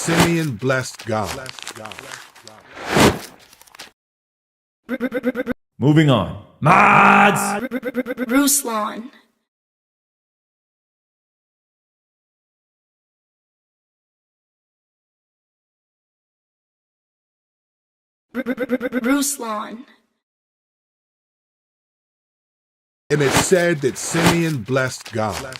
Simeon blessed God. Moving on. Mods! Ruslan. Ruslan. And it said that Simeon blessed God.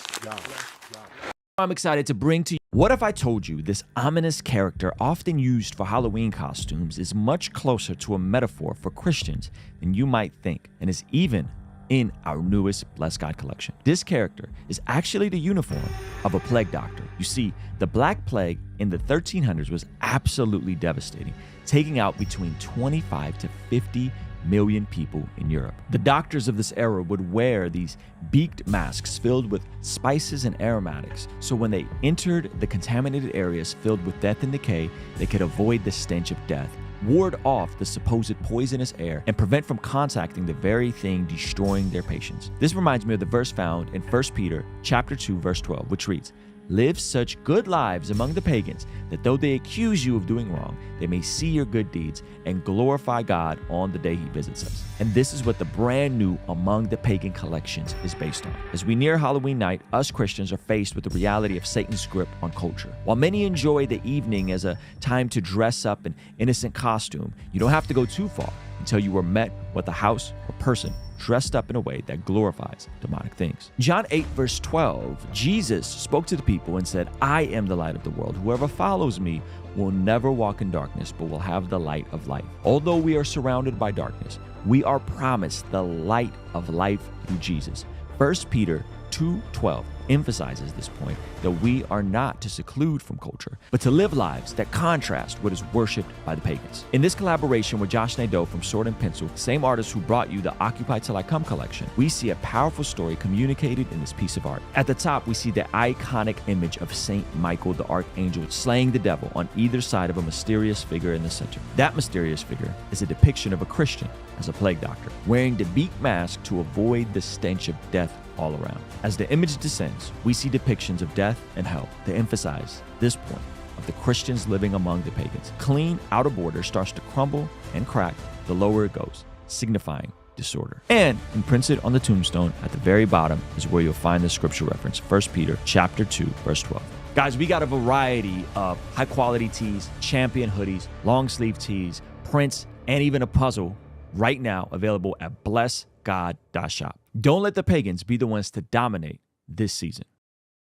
I'm excited to bring to you. What if I told you this ominous character, often used for Halloween costumes, is much closer to a metaphor for Christians than you might think, and is even in our newest Blessed God collection? This character is actually the uniform of a plague doctor. You see, the Black Plague in the 1300s was absolutely devastating, taking out between 25 to 50 million people in Europe. The doctors of this era would wear these beaked masks filled with spices and aromatics, so when they entered the contaminated areas filled with death and decay, they could avoid the stench of death, ward off the supposed poisonous air, and prevent from contacting the very thing destroying their patients. This reminds me of the verse found in 1 Peter chapter 2, verse 12, which reads, "Live such good lives among the pagans that though they accuse you of doing wrong, they may see your good deeds and glorify God on the day he visits us." And this is what the brand new Among the Pagan collections is based on. As we near Halloween night, us Christians are faced with the reality of Satan's grip on culture. While many enjoy the evening as a time to dress up in innocent costume, you don't have to go too far until you are met with a house or person dressed up in a way that glorifies demonic things. John 8, verse 12, Jesus spoke to the people and said, "I am the light of the world. Whoever follows me will never walk in darkness, but will have the light of life." Although we are surrounded by darkness, we are promised the light of life through Jesus. 1 Peter 2:12 emphasizes this point, that we are not to seclude from culture, but to live lives that contrast what is worshipped by the pagans. In this collaboration with Josh Nadeau from Sword and Pencil, the same artist who brought you the Occupy Till I Come collection, we see a powerful story communicated in this piece of art. At the top, we see the iconic image of Saint Michael the Archangel slaying the devil on either side of a mysterious figure in the center. That mysterious figure is a depiction of a Christian as a plague doctor, wearing the beaked mask to avoid the stench of death all around. As the image descends, we see depictions of death and hell to emphasize this point of the Christians living among the pagans. Clean outer border starts to crumble and crack the lower it goes, signifying disorder. And imprinted on the tombstone at the very bottom is where you'll find the scripture reference, 1 Peter chapter 2, verse 12. Guys, we got a variety of high quality tees, champion hoodies, long sleeve tees, prints, and even a puzzle right now available at blessgod.shop. Don't let the pagans be the ones to dominate this season.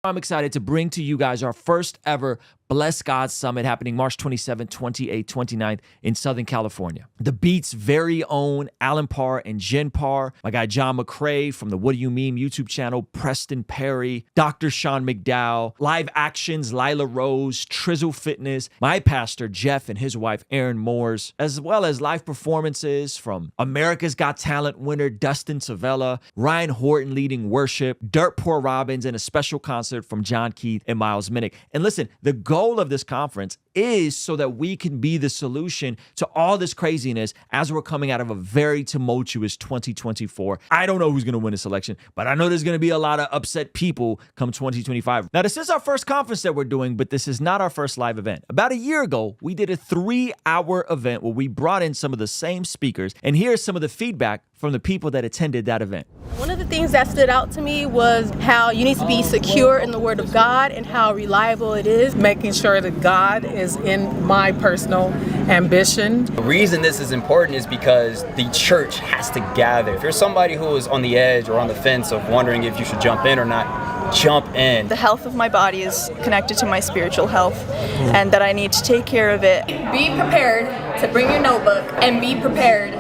I'm excited to bring to you guys our first ever Bless God Summit happening March 27th, 28th, 29th in Southern California. The Beat's very own Alan Parr and Jen Parr, my guy John McCrae from the What Do You Mean YouTube channel, Preston Perry, Dr. Sean McDowell, Live Actions, Lila Rose, Trizzle Fitness, my pastor Jeff and his wife Erin Moores, as well as live performances from America's Got Talent winner Dustin Savella, Ryan Horton leading worship, Dirt Poor Robbins, and a special concert from John Keith and Miles Minnick. And listen, the goal of this conference is so that we can be the solution to all this craziness as we're coming out of a very tumultuous 2024. I don't know who's going to win this election, but I know there's going to be a lot of upset people come 2025. Now, this is our first conference that we're doing, but this is not our first live event. About a year ago, we did a 3-hour event where we brought in some of the same speakers, and here's some of the feedback from the people that attended that event. One of the things that stood out to me was how you need to be secure in the Word of God and how reliable it is. Making sure that God is in my personal ambition. The reason this is important is because the church has to gather. If you're somebody who is on the edge or on the fence of wondering if you should jump in or not, jump in. The health of my body is connected to my spiritual health, and that I need to take care of it. Be prepared to bring your notebook and be prepared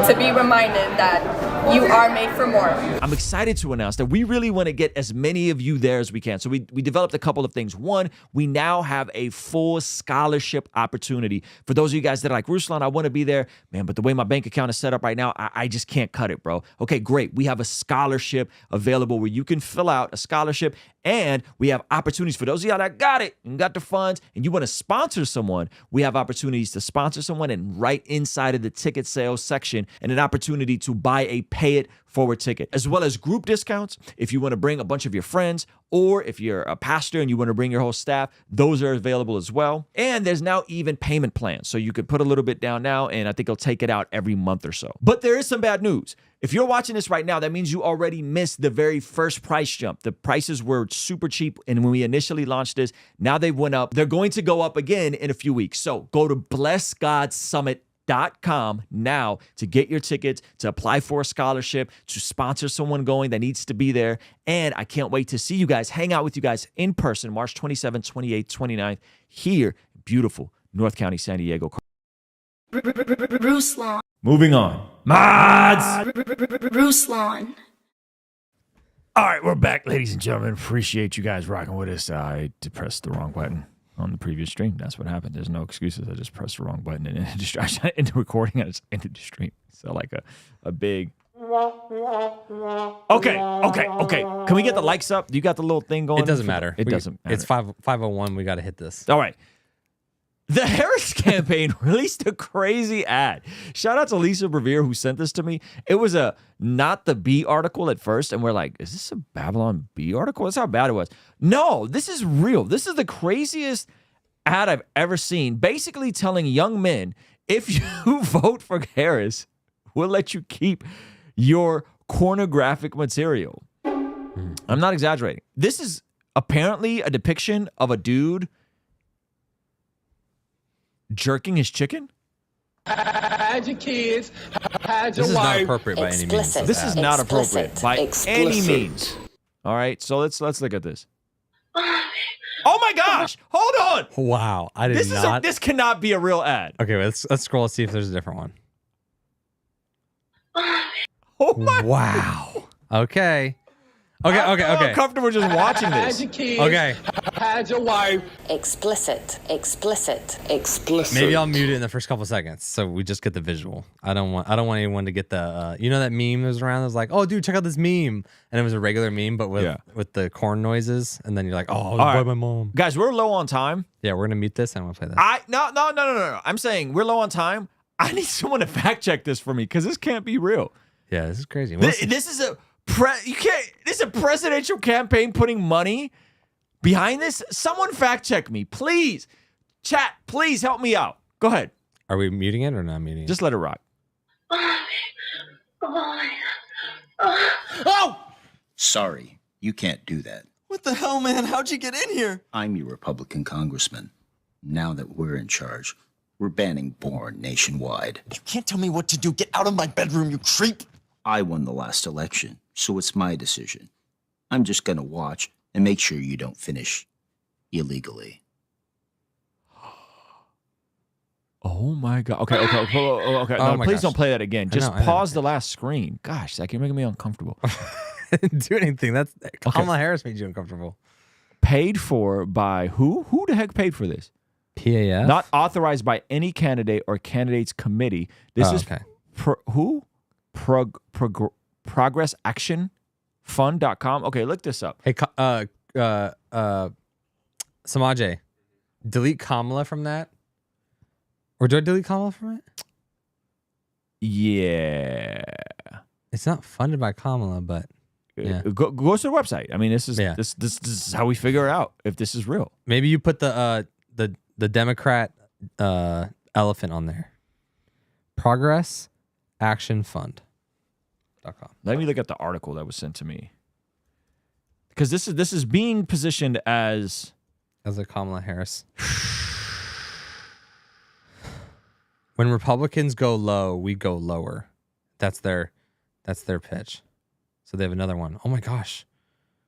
to be reminded that you are made for more. I'm excited to announce that we really want to get as many of you there as we can. So we developed a couple of things. One, we now have a full scholarship opportunity. For those of you guys that are like, Ruslan, I want to be there, man, but the way my bank account is set up right now, I just can't cut it, bro. Okay, great. We have a scholarship available where you can fill out a scholarship, and we have opportunities for those of y'all that got it and got the funds and you want to sponsor someone. We have opportunities to sponsor someone, and right inside of the ticket sales section, and an opportunity to buy a pay it forward ticket, as well as group discounts if you want to bring a bunch of your friends, or if you're a pastor and you want to bring your whole staff, those are available as well. And there's now even payment plans, so you could put a little bit down now, and I think I'll take it out every month or so. But there is some bad news. If you're watching this right now, that means you already missed the very first price jump. The prices were super cheap, and when we initially launched this, now they went up. They're going to go up again in a few weeks. So go to blessgodsummit.com now to get your tickets, to apply for a scholarship, to sponsor someone going that needs to be there. And I can't wait to see you guys, hang out with you guys in person, March 27th, 28th, 29th, here in beautiful North County, San Diego. Ruslan. Moving on. Mods! Ruslan. All right, we're back, ladies and gentlemen. Appreciate you guys rocking with us. I pressed the wrong button on the previous stream. That's what happened. There's no excuses. I just pressed the wrong button and ended distraction into recording and it's ended the stream. So like a big. Okay. Can we get the likes up? You got the little thing going? It doesn't matter. It doesn't matter. It's 5:01. We got to hit this. All right. The Harris campaign released a crazy ad. Shout out to Lisa Revere who sent this to me. It was a Not the Bee article at first, and we're like, is this a Babylon Bee article? That's how bad it was. No, this is real. This is the craziest ad I've ever seen. Basically telling young men, if you vote for Harris, we'll let you keep your pornographic material. I'm not exaggerating. This is apparently a depiction of a dude jerking his chicken? Hide your kids, hide your This is not wife. appropriate by any means. This is not appropriate by any means. All right, so let's look at this. Oh my gosh! Hold on. Wow, I did not. This cannot be a real ad. Okay, let's scroll and see if there's a different one. Oh my! Wow. Okay. Okay. I'm uncomfortable just watching Hide this. your kids, Okay. hide your wife. Explicit. Maybe I'll mute it in the first couple seconds so we just get the visual. I don't want anyone to get the you know that meme that was around that was like, oh dude, check out this meme, and it was a regular meme but with the corn noises, and then you're like, oh, by my mom. Guys, we're low on time. Yeah, we're gonna mute this and I want to play this. No. I'm saying we're low on time. I need someone to fact check this for me because this can't be real. Yeah, this is crazy. This is a This is a presidential campaign putting money behind this. Someone fact check me, please. Chat, please help me out. Go ahead. Are we muting it or not muting it? Just let it rock. Oh! Sorry, you can't do that. What the hell, man? How'd you get in here? I'm your Republican congressman. Now that we're in charge, we're banning porn nationwide. You can't tell me what to do. Get out of my bedroom, you creep. I won the last election, so it's my decision. I'm just gonna watch and make sure you don't finish illegally. Oh my God. Okay. Oh No, my please gosh. don't play that again. Just I know. pause the last screen. Gosh, that can make me uncomfortable. I didn't do anything. That's Kamala Harris made you uncomfortable. Paid for by who? Who the heck paid for this? PAF? Not authorized by any candidate or candidates committee. This is okay. ProgressActionFund.com. Okay, look this up. Hey, Samaje, delete Kamala from that. Or do I delete Kamala from it? Yeah. It's not funded by Kamala, but yeah. Go to the website. I mean, this is how we figure it out if this is real. Maybe you put the Democrat elephant on there. ProgressActionFund.com. Let me look at the article that was sent to me. Because this is being positioned as a Kamala Harris. When Republicans go low, we go lower. That's their pitch. So they have another one. Oh my gosh.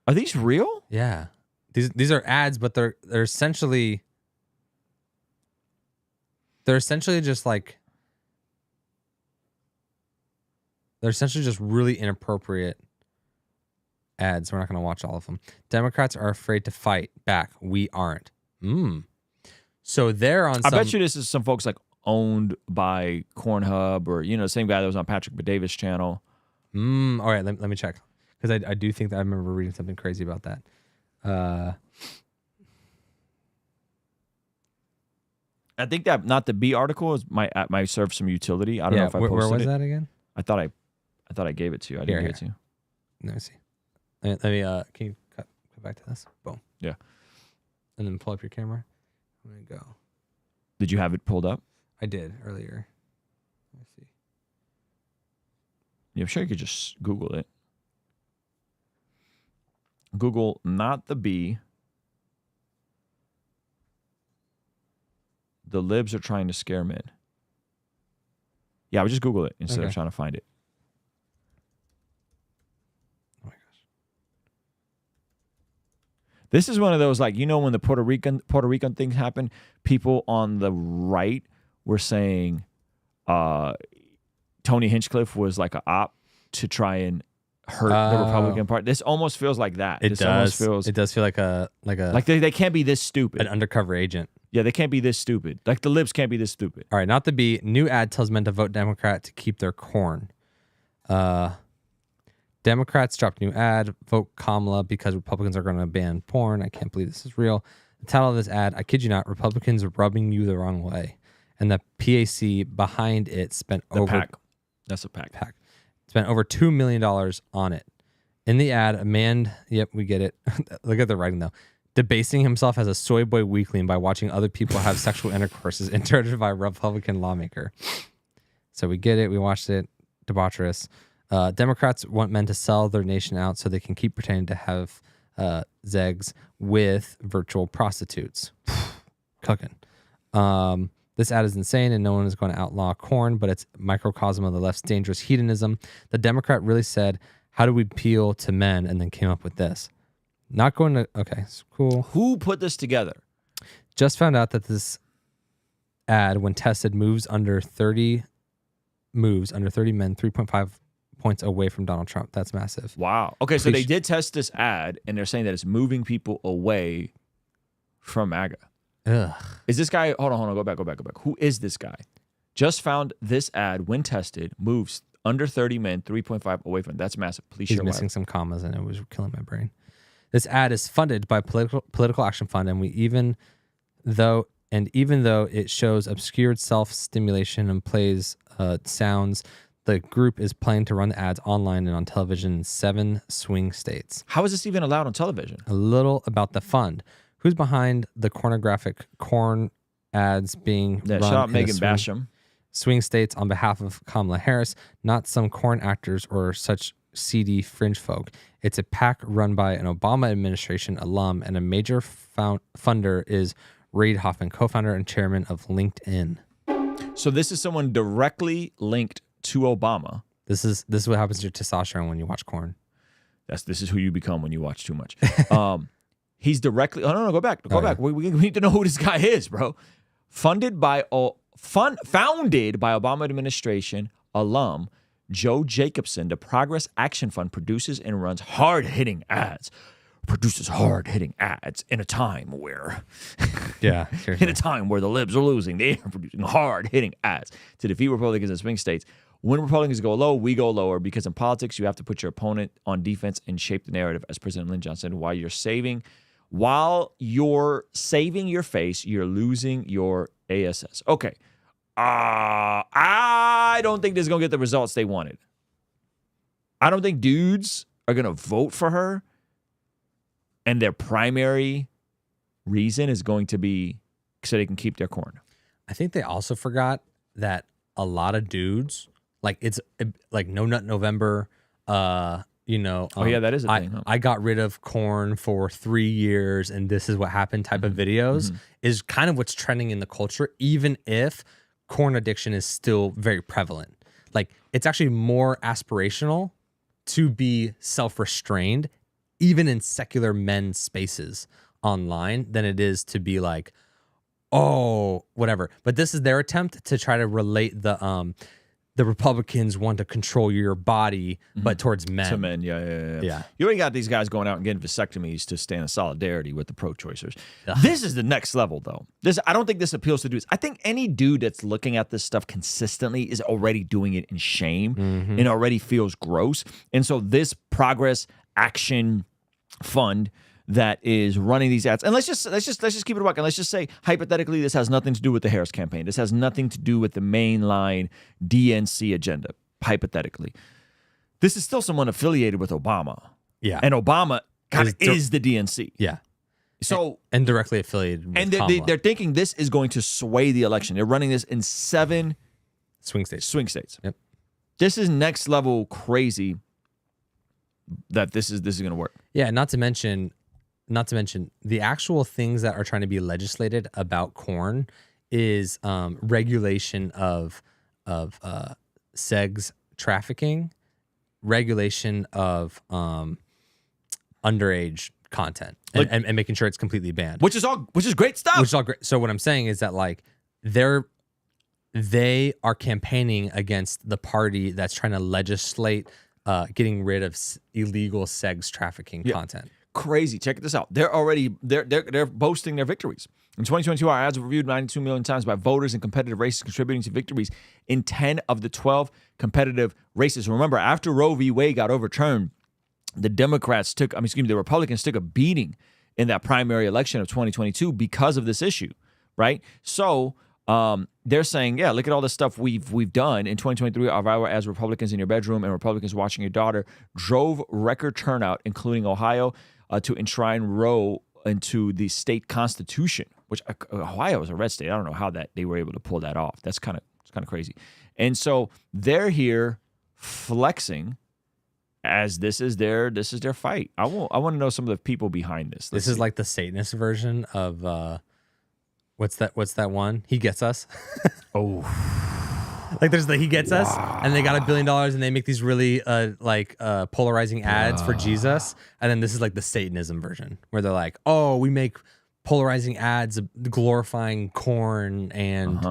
Are these real? Yeah. These are ads, but they're essentially just like they're essentially just really inappropriate ads. We're not going to watch all of them. Democrats are afraid to fight back. We aren't. So they're on. I bet you this is some folks like owned by Cornhub or the same guy that was on Patrick Davis' channel. All right, let me check because I do think that I remember reading something crazy about that. I think that Not the B article might serve some utility. I don't know if I posted where was it. that again? I thought I I thought I gave it to you. I didn't give it to you. Let me see. Let me. Can you cut back to this? Boom. Yeah. And then pull up your camera. Let me go. Did you have it pulled up? I did earlier. Let me see. Yeah, I'm sure you could just Google it. Google not the bee. The libs are trying to scare men. Yeah, I would just Google it instead of trying to find it. Oh my gosh. This is one of those, like, you know, when the Puerto Rican thing happened, people on the right were saying Tony Hinchcliffe was like an op to try and hurt the Republican Party. This almost feels like that. It does feel like they can't be this stupid. An undercover agent. Yeah, they can't be this stupid. Like the libs can't be this stupid. All right, not the B. New ad tells men to vote Democrat to keep their corn. Democrats dropped new ad. Vote Kamala because Republicans are going to ban porn. I can't believe this is real. The title of this ad, I kid you not, Republicans are rubbing you the wrong way. And the PAC behind it spent That's a PAC. Spent over $2 million on it. In the ad, a man, yep, we get it. Look at the writing though. Debasing himself as a soy boy weakling by watching other people have sexual intercourse is interpreted by a Republican lawmaker. So we get it. We watched it. Debaucherous. Democrats want men to sell their nation out so they can keep pretending to have zegs with virtual prostitutes. Cooking. This ad is insane and no one is going to outlaw corn, but it's microcosm of the left's dangerous hedonism. The Democrat really said, how do we appeal to men? And then came up with this. Not going to, okay, it's cool. Who put this together? Just found out that this ad, when tested, moves under 30 men, 3.5 points away from Donald Trump. That's massive. Wow. Okay, so they did test this ad, and they're saying that it's moving people away from MAGA. Ugh. Is this guy, hold on, go back. Who is this guy? Just found this ad, when tested, moves under 30 men, 3.5 away from. That's massive. Please share. He's missing some commas, and it was killing my brain. This ad is funded by Political Action Fund, and even though it shows obscured self-stimulation and plays sounds, the group is planning to run the ads online and on television in 7 swing states. How is this even allowed on television? A little about the fund. Who's behind the pornographic corn ads being run shout out in Megan Basham. Swing states on behalf of Kamala Harris, not some corn actors or such seedy fringe folk. It's a PAC run by an Obama administration alum, and a major funder is Reid Hoffman, co-founder and chairman of LinkedIn. So this is someone directly linked to Obama. This is what happens to your testosterone when you watch corn. This is who you become when you watch too much. He's directly. Oh no, go back. We need to know who this guy is, bro. Founded by Obama administration alum Joe Jacobson, the Progress Action Fund produces and runs hard-hitting ads. Produces hard-hitting ads in a time where, in a time where the libs are losing, they are producing hard-hitting ads to defeat Republicans in swing states. When Republicans go low, we go lower, because in politics you have to put your opponent on defense and shape the narrative, as President Lyndon Johnson said. While you're saving your face, you're losing your ASS. Okay. I don't think this is going to get the results they wanted. I don't think dudes are going to vote for her, and their primary reason is going to be so they can keep their corn. I think they also forgot that a lot of dudes, like, it's like No Nut November, that is a thing. Huh? I got rid of corn for 3 years and this is what happened type of videos is kind of what's trending in the culture, even if corn addiction is still very prevalent. Like, it's actually more aspirational to be self-restrained, even in secular men's spaces online, than it is to be like, oh, whatever. But this is their attempt to try to relate the Republicans want to control your body, but towards men. To men, yeah. You already got these guys going out and getting vasectomies to stand in solidarity with the pro-choicers. This is the next level, though. I don't think this appeals to dudes. I think any dude that's looking at this stuff consistently is already doing it in shame and already feels gross. And so this Progress Action Fund that is running these ads, and let's just keep it a buck, and let's just say hypothetically this has nothing to do with the Harris campaign. This has nothing to do with the mainline DNC agenda. Hypothetically, This is still someone affiliated with Obama. Yeah. And Obama kind of is the DNC. Yeah. So and directly affiliated with and Kamala. they're thinking this is going to sway the election. They're running this in 7 swing states. Yep. This is next level crazy that this is going to work. Yeah, not to mention the actual things that are trying to be legislated about corn is regulation of sex trafficking, regulation of underage content, and making sure it's completely banned. Which is great stuff. Which is all great. So what I'm saying is that like they are campaigning against the party that's trying to legislate getting rid of illegal sex trafficking content. Crazy. Check this out. They're boasting their victories. In 2022, our ads were reviewed 92 million times by voters in competitive races, contributing to victories in 10 of the 12 competitive races. Remember, after Roe v. Wade got overturned, the Republicans took a beating in that primary election of 2022 because of this issue, right? So they're saying, yeah, look at all the stuff we've done. In 2023, our viral ads, Republicans in your bedroom and Republicans watching your daughter, drove record turnout, including Ohio, to enshrine Roe into the state constitution, which Ohio is a red state. I don't know how that they were able to pull that off. That's kind of crazy. And so they're here flexing as this is their fight. I want to know some of the people behind this. This is like the Satanist version of what's that one? He Gets Us. Oh. Like there's the He Gets Us, and they got $1 billion, and they make these really polarizing ads for Jesus, and then this is like the Satanism version, where they're like, oh, we make polarizing ads glorifying corn and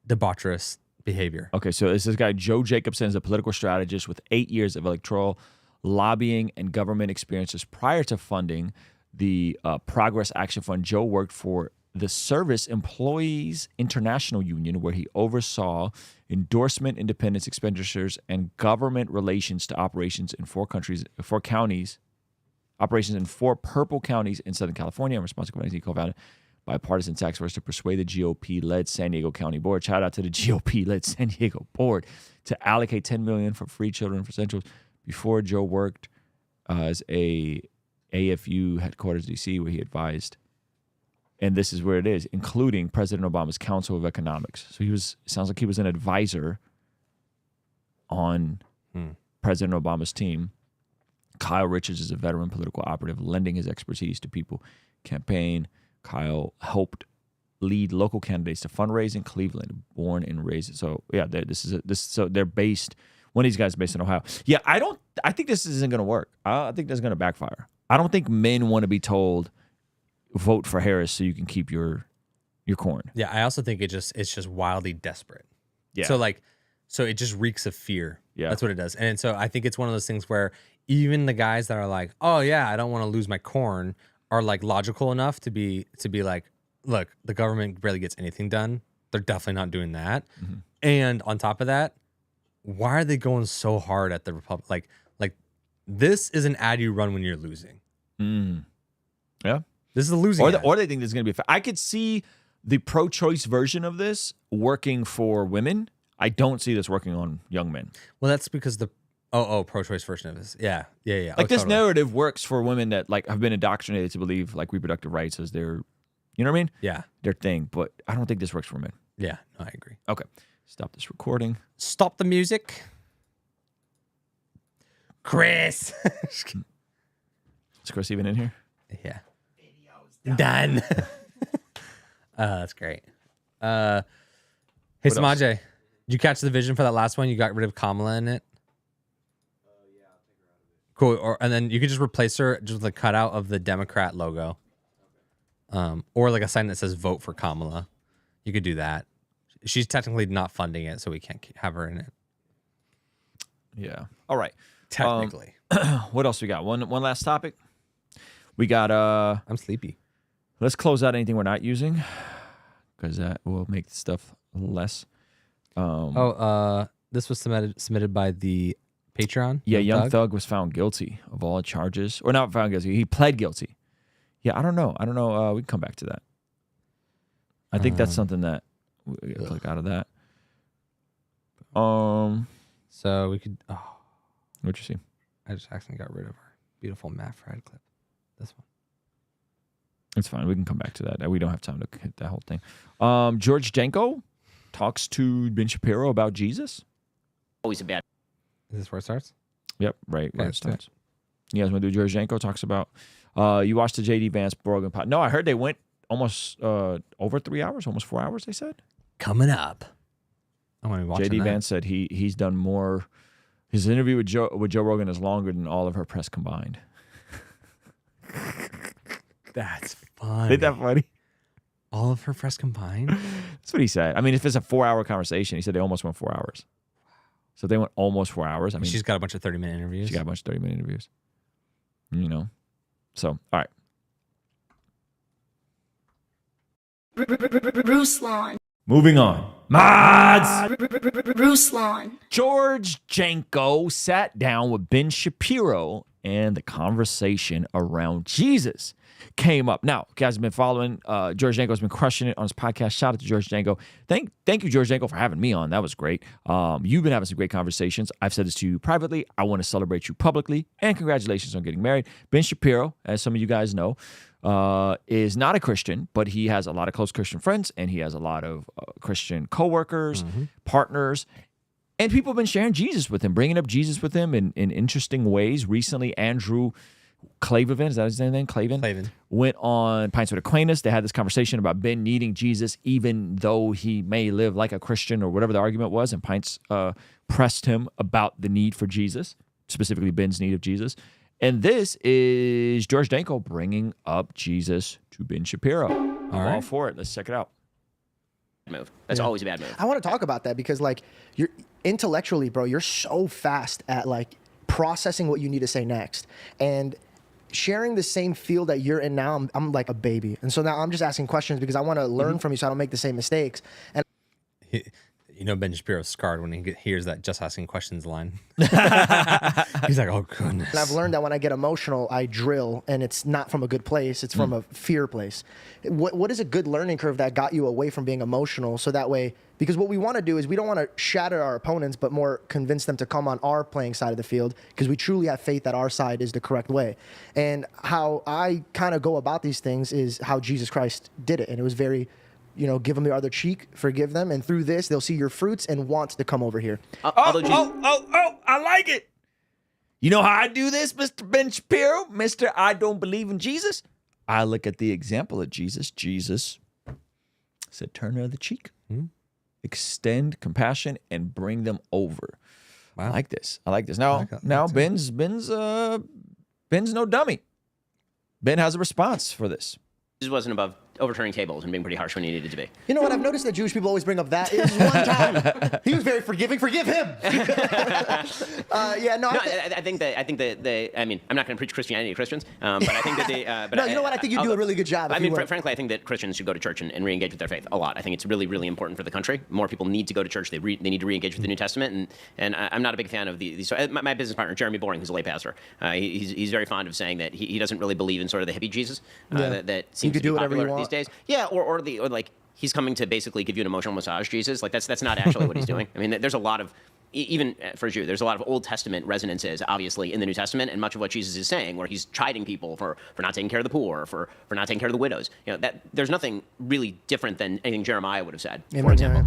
debaucherous behavior. Okay, so this guy Joe Jacobson is a political strategist with 8 years of electoral lobbying and government experiences. Prior to funding the Progress Action Fund, Joe worked for the Service Employees International Union, where he oversaw endorsement, independence, expenditures, and government relations to operations in 4 counties, operations in 4 purple counties in Southern California. And responsible he co-founded bipartisan task force to persuade the GOP-led San Diego County Board. Shout out to the GOP-led San Diego Board to allocate $10 million for free children for essentials. Before, Joe worked as a AFU headquarters DC, where he advised. And this is where it is, including President Obama's Council of Economics. So sounds like he was an advisor on President Obama's team. Kyle Richards is a veteran political operative, lending his expertise to people campaign. Kyle helped lead local candidates to fundraise in Cleveland, born and raised. So yeah, so they're based. One of these guys is based in Ohio. Yeah, I think this isn't going to work. I think this is going to backfire. I don't think men want to be told, vote for Harris so you can keep your corn. Yeah, I also think it's just wildly desperate. Yeah. So it just reeks of fear. Yeah. That's what it does. And so I think it's one of those things where even the guys that are like, oh yeah, I don't want to lose my corn, are like logical enough to be like, look, the government barely gets anything done. They're definitely not doing that. Mm-hmm. And on top of that, why are they going so hard at the Republic? Like this is an ad you run when you're losing. Yeah. This is a losing ad. Or they think this is going to be I could see the pro-choice version of this working for women. I don't see this working on young men. Well, that's because the pro-choice version of this. Yeah. Like this narrative works for women that like have been indoctrinated to believe like reproductive rights as their, you know what I mean? Yeah. Their thing. But I don't think this works for men. Yeah, no, I agree. Okay. Stop this recording. Stop the music. Chris. Is Chris even in here? Yeah. Done. That's great. Hey, Samaje, did you catch the vision for that last one? You got rid of Kamala in it? Yeah, I'll take her out of it. Cool. And then you could just replace her just with a cutout of the Democrat logo. Or like a sign that says vote for Kamala. You could do that. She's technically not funding it, so we can't have her in it. Yeah. All right. Technically. What else we got? One last topic. We got I'm sleepy. Let's close out anything we're not using, because that will make the stuff less. This was submitted by the Patreon. Yeah, Young Thug was found guilty of all charges, or not found guilty. He pled guilty. Yeah, I don't know. We can come back to that. I think that's something that we click out of that. So we could. What'd you see? I just accidentally got rid of our beautiful Matt Fried clip. This one. It's fine. We can come back to that. We don't have time to hit that whole thing. George Janko talks to Ben Shapiro about Jesus. Always a bad. Is this where it starts? Yep, right where Okay, it starts. You guys want to do George Janko talks about? You watched the JD Vance Brogan pod? No, I heard they went almost over 3 hours, almost 4 hours. They said coming up. I want to watch JD Vance said he's done more. His interview with Joe Rogan is longer than all of her press combined. That's funny. Isn't that funny? All of her press combined? That's what he said. I mean, if it's a 4-hour conversation, he said they almost went 4 hours. So they went almost 4 hours. I mean, she's got a bunch of 30-minute interviews. She got a bunch of 30-minute interviews. You know. So, all right. Ruslan. Moving on. Mods! Ruslan. George Janko sat down with Ben Shapiro and the conversation around Jesus came up. Now, guys have been following. George Janko's been crushing it on his podcast. Shout out to George Janko. Thank you, George Janko, for having me on. That was great. You've been having some great conversations. I've said this to you privately. I want to celebrate you publicly. And congratulations on getting married. Ben Shapiro, as some of you guys know, is not a Christian, but he has a lot of close Christian friends, and he has a lot of Christian coworkers, partners, and people have been sharing Jesus with him, bringing up Jesus with him in interesting ways. Recently, Andrew Clavin, is that his name? Clavin went on Pints with Aquinas. They had this conversation about Ben needing Jesus, even though he may live like a Christian or whatever the argument was. And Pints pressed him about the need for Jesus, specifically Ben's need of Jesus. And this is George Janko bringing up Jesus to Ben Shapiro. All for it. Let's check it out. Move. That's always a bad move. I want to talk about that because, like, you're intellectually, bro, you're so fast at like processing what you need to say next, and sharing the same field that you're in now. I'm like a baby, and so now I'm just asking questions because I want to learn from you, so I don't make the same mistakes. And you know, Ben Shapiro's scarred when he hears that just asking questions line. He's like, oh, goodness. And I've learned that when I get emotional, I drill, and it's not from a good place. It's from a fear place. What is a good learning curve that got you away from being emotional so that way, because what we want to do is we don't want to shatter our opponents, but more convince them to come on our playing side of the field because we truly have faith that our side is the correct way. And how I kind of go about these things is how Jesus Christ did it. And it was very... give them the other cheek, forgive them, and through this, they'll see your fruits and want to come over here. I like it. You know how I do this, Mr. Ben Shapiro? Mr. I don't believe in Jesus? I look at the example of Jesus. Jesus said, turn the other cheek, extend compassion, and bring them over. Wow. I like this. Now Ben's no dummy. Ben has a response for this. Jesus wasn't above overturning tables and being pretty harsh when he needed to be. You know what? I've noticed that Jewish people always bring up that. It was one time. He was very forgiving. Forgive him. I think that I mean, I'm not going to preach Christianity to Christians, but I think that they. But you know what? I think you do a really good job. I mean, frankly, I think that Christians should go to church and re-engage with their faith a lot. I think it's really, really important for the country. More people need to go to church. They need to re-engage with the New Testament, and I'm not a big fan of these. So my business partner, Jeremy Boring, who's a lay pastor, he's very fond of saying that he doesn't really believe in sort of the hippie Jesus that seems to be popular these days. Yeah, or like he's coming to basically give you an emotional massage, Jesus. Like that's not actually what he's doing. I mean, there's a lot of, even for a Jew, there's a lot of Old Testament resonances, obviously, in the New Testament, and much of what Jesus is saying, where he's chiding people for not taking care of the poor, for not taking care of the widows. That there's nothing really different than anything Jeremiah would have said, for example.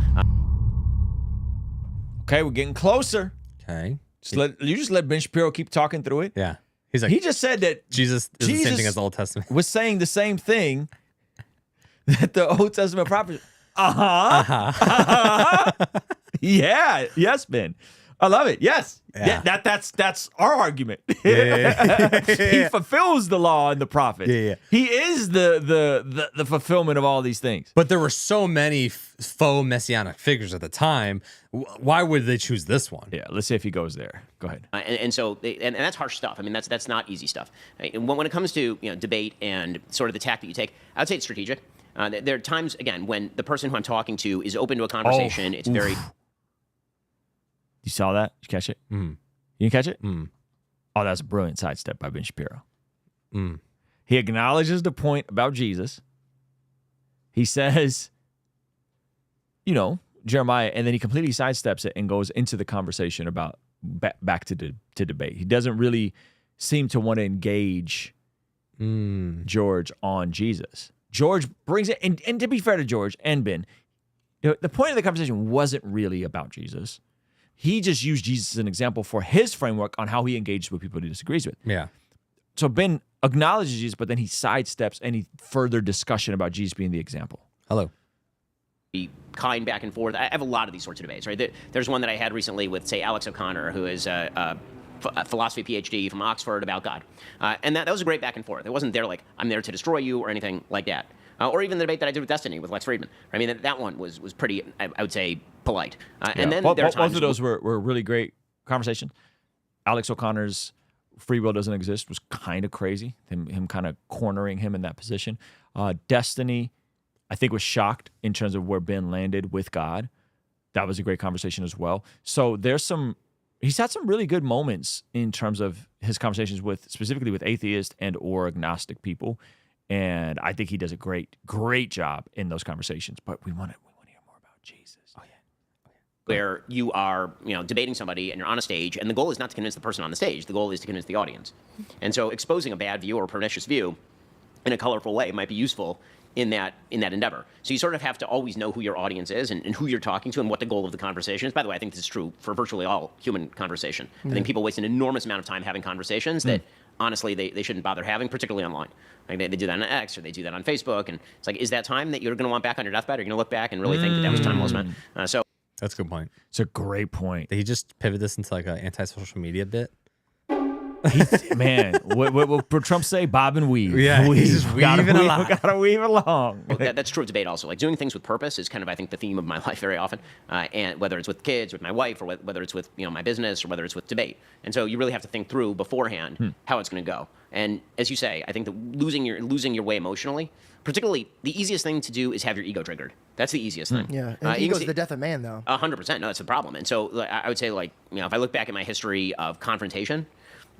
Okay, we're getting closer. Okay. Just let Ben Shapiro keep talking through it. Yeah. He's like, he just said that Jesus is the same thing as the Old Testament. Was saying the same thing that the Old Testament prophets. Yeah. Yes, Ben. I love it. Yes. Yeah. That's our argument. He fulfills the law and the prophets. Yeah. He is the fulfillment of all these things. But there were so many faux messianic figures at the time. Why would they choose this one? Yeah. Let's see if he goes there. Go ahead. And that's harsh stuff. I mean, that's not easy stuff. When it comes to debate and sort of the tack that you take, I would say it's strategic. There are times, again, when the person who I'm talking to is open to a conversation. It's very. You saw that? Did you catch it? You didn't catch it? Oh, that's a brilliant sidestep by Ben Shapiro. He acknowledges the point about Jesus. He says, Jeremiah, and then he completely sidesteps it and goes into the conversation about back to debate. He doesn't really seem to want to engage George on Jesus. George brings it, and to be fair to George and Ben, the point of the conversation wasn't really about Jesus. He just used Jesus as an example for his framework on how he engages with people he disagrees with. Yeah. So Ben acknowledges Jesus, but then he sidesteps any further discussion about Jesus being the example. Hello. Be kind back and forth. I have a lot of these sorts of debates, right? There's one that I had recently with, say, Alex O'Connor, who is a philosophy PhD from Oxford about God. And that was a great back and forth. It wasn't there like, I'm there to destroy you or anything like that. Or even the debate that I did with Destiny with Lex Friedman. I mean, that one was pretty, I would say, polite. And then there are times both of those were really great conversations. Alex O'Connor's free will doesn't exist was kind of crazy. Him kind of cornering him in that position. Destiny, I think, was shocked in terms of where Ben landed with God. That was a great conversation as well. So he's had some really good moments in terms of his conversations specifically with atheist and or agnostic people. And I think he does a great job in those conversations. But we want to hear more about Jesus. Oh yeah. Where you are, debating somebody and you're on a stage, and the goal is not to convince the person on the stage. The goal is to convince the audience. And so exposing a bad view or a pernicious view in a colorful way might be useful in that endeavor. So you sort of have to always know who your audience is and who you're talking to and what the goal of the conversation is. By the way, I think this is true for virtually all human conversation. I think people waste an enormous amount of time having conversations that honestly they shouldn't bother having, particularly online. Like they do that on X or they do that on Facebook, and it's like, is that time that you're going to want back on your deathbed? Or you're going to look back and really think that was time well spent? So that's a good point. It's a great point. Did he just pivot this into like an anti-social media bit? Man, what Trump say? Bob and weave. Yeah, he's just weaving along. Gotta weave along. Well, that's true of debate also. Like doing things with purpose is kind of, I think, the theme of my life very often. And whether it's with kids, with my wife, or whether it's with my business, or whether it's with debate. And so you really have to think through beforehand how it's going to go. And as you say, I think that losing your way emotionally, particularly the easiest thing to do is have your ego triggered. That's the easiest thing. Yeah, and ego's the death of man, though. 100%. No, that's the problem. And so I would say, if I look back at my history of confrontation,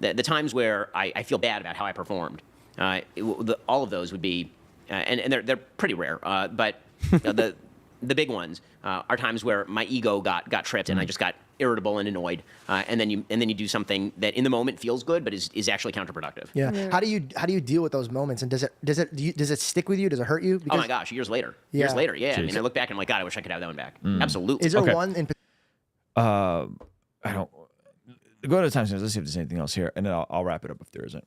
the times where I feel bad about how I performed, all of those would be, and they're pretty rare, but the big ones are times where my ego got tripped and I just got irritable and annoyed, and then you do something that in the moment feels good but is actually counterproductive. Yeah. How do you deal with those moments, and does it stick with you? Does it hurt you? Because, oh my gosh, years later. Yeah. Years later, yeah. Jeez. I mean, I look back and I'm like, God, I wish I could have that one back. Absolutely. Is there one in? I don't. Go to the timestamps. Let's see if there's anything else here, and then I'll wrap it up if there isn't.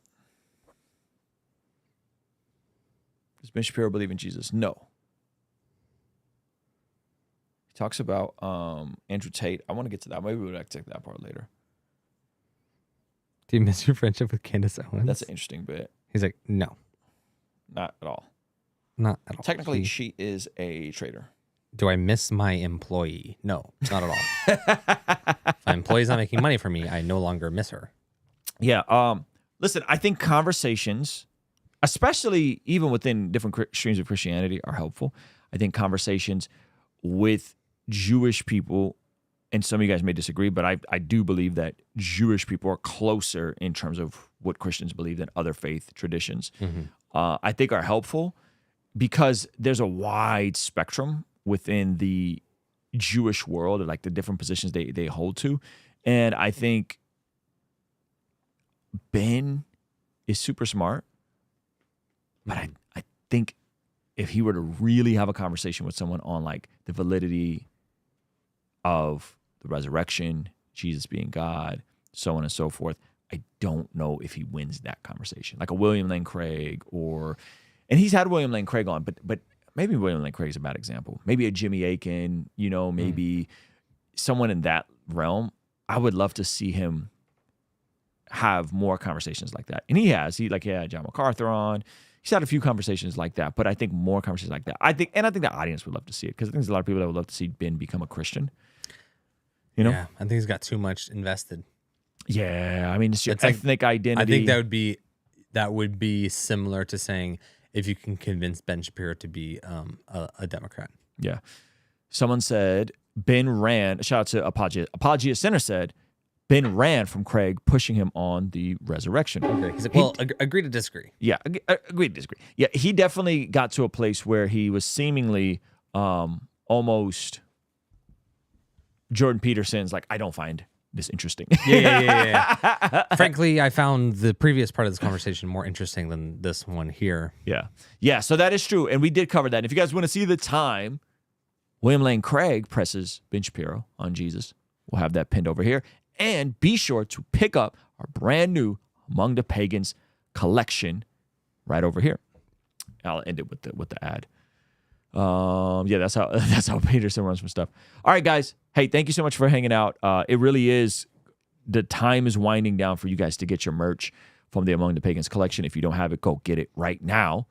Does Ben Shapiro believe in Jesus? No. He talks about Andrew Tate. I want to get to that. Maybe we'll take that part later. Do you miss your friendship with Candace Owens? That's an interesting bit. He's like, no. Not at all. Not at all. Technically, she is a traitor. Do I miss my employee? No, not at all. If my employee's not making money for me, I no longer miss her. Yeah. Listen, I think conversations, especially even within different streams of Christianity, are helpful. I think conversations with Jewish people, and some of you guys may disagree, but I do believe that Jewish people are closer in terms of what Christians believe than other faith traditions. I think are helpful because there's a wide spectrum within the Jewish world, like the different positions they hold to. And I think Ben is super smart, but I think if he were to really have a conversation with someone on like the validity of the resurrection, Jesus being God, so on and so forth, I don't know if he wins that conversation. Like a William Lane Craig and he's had William Lane Craig on, but maybe William Lane Craig is a bad example. Maybe a Jimmy Akin, maybe someone in that realm. I would love to see him have more conversations like that. And he has. He had John MacArthur on. He's had a few conversations like that, but I think more conversations like that. I think the audience would love to see it because I think there's a lot of people that would love to see Ben become a Christian. Yeah, I think he's got too much invested. Yeah, I mean, it's your ethnic identity. I think that would be similar to saying if you can convince Ben Shapiro to be a Democrat. Yeah. Someone said Ben ran, shout out to Apologia Center said, Ben ran from Craig, pushing him on the resurrection. Okay. He's like, agree to disagree. Yeah, agree to disagree. Yeah, he definitely got to a place where he was seemingly almost Jordan Peterson's like, I don't find this interesting. Yeah. Frankly, I found the previous part of this conversation more interesting than this one here. Yeah, so that is true. And we did cover that. And if you guys want to see the time William Lane Craig presses Ben Shapiro on Jesus, we'll have that pinned over here. And be sure to pick up our brand new Among the Pagans collection right over here. I'll end it with the ad. Yeah, that's how Peterson runs some stuff. All right, guys. Hey, thank you so much for hanging out. It really is, the time is winding down for you guys to get your merch from the Among the Pagans collection. If you don't have it, go get it right now.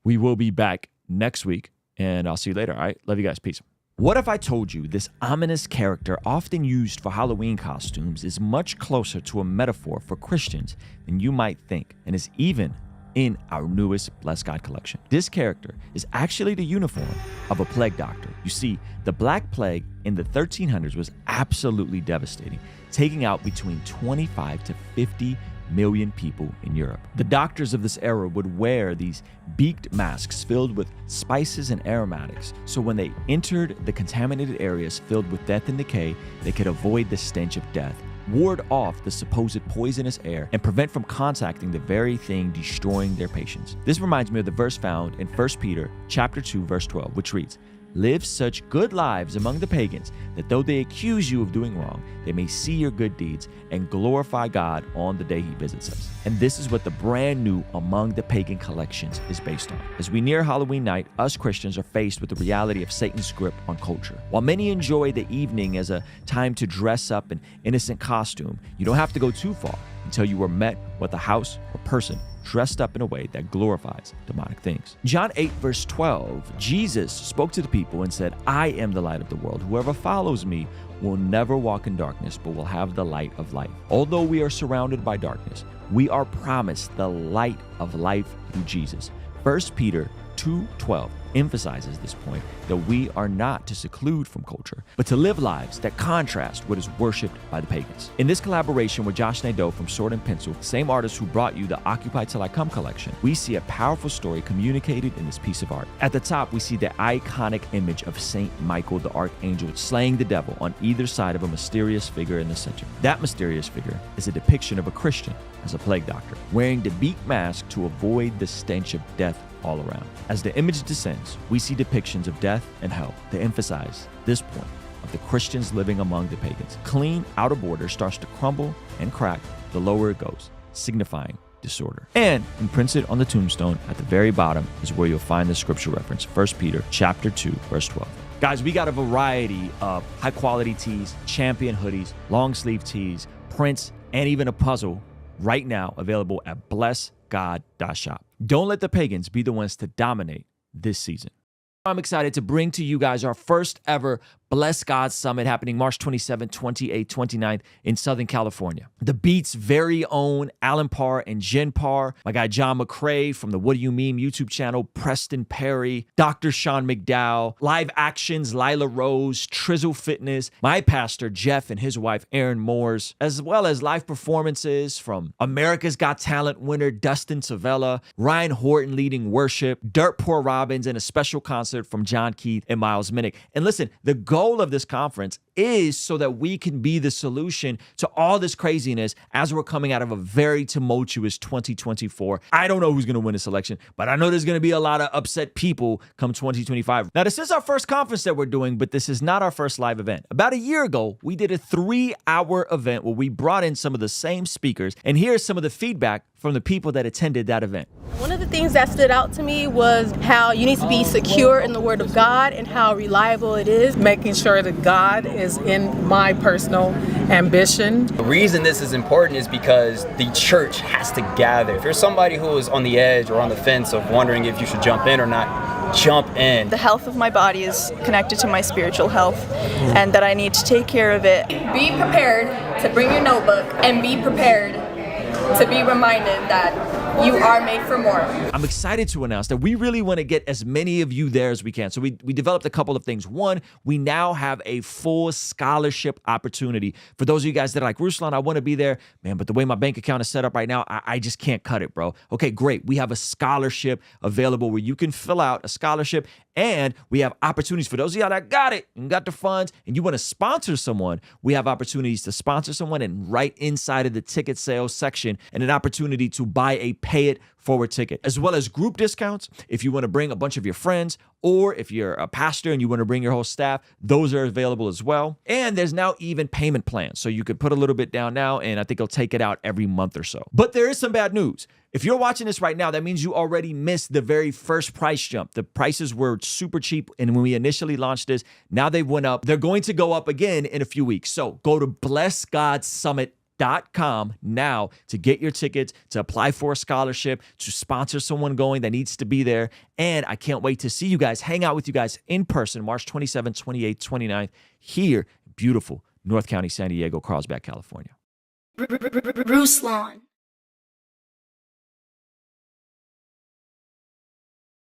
We will be back next week, and I'll see you later. All right, love you guys. Peace. What if I told you this ominous character, often used for Halloween costumes, is much closer to a metaphor for Christians than you might think, and is even in our newest Bless God collection? This character is actually the uniform of a plague doctor. You see, the Black Plague in the 1300s was absolutely devastating, taking out between 25 to 50 million people in Europe. The doctors of this era would wear these beaked masks filled with spices and aromatics, so when they entered the contaminated areas filled with death and decay, they could avoid the stench of death, ward off the supposed poisonous air, and prevent from contacting the very thing destroying their patients. This reminds me of the verse found in 1 Peter chapter 2, verse 12, which reads, "Live such good lives among the pagans that though they accuse you of doing wrong, they may see your good deeds and glorify God on the day he visits us." And this is what the brand new Among the Pagan collections is based on. As we near Halloween night, us Christians are faced with the reality of Satan's grip on culture. While many enjoy the evening as a time to dress up in innocent costume, you don't have to go too far until you are met with a house or person dressed up in a way that glorifies demonic things. John 8, verse 12, Jesus spoke to the people and said, "I am the light of the world. Whoever follows me will never walk in darkness, but will have the light of life." Although we are surrounded by darkness, we are promised the light of life through Jesus. 1 Peter 2:12 emphasizes this point, that we are not to seclude from culture, but to live lives that contrast what is worshipped by the pagans. In this collaboration with Josh Nadeau from Sword and Pencil, same artist who brought you the Occupy Till I Come collection, we see a powerful story communicated in this piece of art. At the top, we see the iconic image of Saint Michael the Archangel slaying the devil on either side of a mysterious figure in the center. That mysterious figure is a depiction of a Christian as a plague doctor, wearing the beak mask to avoid the stench of death all around. As the image descends, we see depictions of death and hell to emphasize this point of the Christians living among the pagans. Clean outer border starts to crumble and crack the lower it goes, signifying disorder. And imprinted on the tombstone at the very bottom is where you'll find the scripture reference, 1 Peter chapter 2, verse 12. Guys, we got a variety of high quality tees, champion hoodies, long sleeve tees, prints, and even a puzzle right now available at blessgod.shop. Don't let the pagans be the ones to dominate this season. I'm excited to bring to you guys our first ever Bless God Summit happening March 27, 28, 29 in Southern California. The Beat's very own Alan Parr and Jen Parr, my guy John McCrae from the What Do You Meme YouTube channel, Preston Perry, Dr. Sean McDowell, Live Actions, Lila Rose, Trizzle Fitness, my pastor Jeff and his wife Erin Moores, as well as live performances from America's Got Talent winner Dustin Savella, Ryan Horton leading worship, Dirt Poor Robbins, and a special concert from John Keith and Miles Minnick. And listen, the goal of this conference is so that we can be the solution to all this craziness as we're coming out of a very tumultuous 2024. I don't know who's going to win this election, but I know there's going to be a lot of upset people come 2025. Now, this is our first conference that we're doing, but this is not our first live event. About a year ago, we did a 3-hour event where we brought in some of the same speakers, and here's some of the feedback from the people that attended that event. One of the things that stood out to me was how you need to be secure in the Word of God and how reliable it is. Making sure that God is in my personal ambition. The reason this is important is because the church has to gather. If you're somebody who is on the edge or on the fence of wondering if you should jump in or not, jump in. The health of my body is connected to my spiritual health, and that I need to take care of it. Be prepared to bring your notebook and be prepared to be reminded that you are made for more. I'm excited to announce that we really want to get as many of you there as we can. So we developed a couple of things. One, we now have a full scholarship opportunity for those of you guys that are like, Ruslan, I want to be there, man, but the way my bank account is set up right now, I just can't cut it, bro. Okay, great. We have a scholarship available where you can fill out a scholarship, and we have opportunities for those of y'all that got it and got the funds and you want to sponsor someone. We have opportunities to sponsor someone, and right inside of the ticket sales section, and an opportunity to buy a pay it forward ticket, as well as group discounts if you want to bring a bunch of your friends, or if you're a pastor and you want to bring your whole staff, those are available as well. And there's now even payment plans, so you could put a little bit down now, and I think you'll take it out every month or so. But there is some bad news. If you're watching this right now, that means you already missed the very first price jump. The prices were super cheap, and when we initially launched this, now they went up. They're going to go up again in a few weeks. So go to blessgodsummit.com now to get your tickets, to apply for a scholarship, to sponsor someone going that needs to be there. And I can't wait to see you guys, hang out with you guys in person, March 27th, 28th, 29th, here in beautiful North County, San Diego, Carlsbad, California. Ruslan.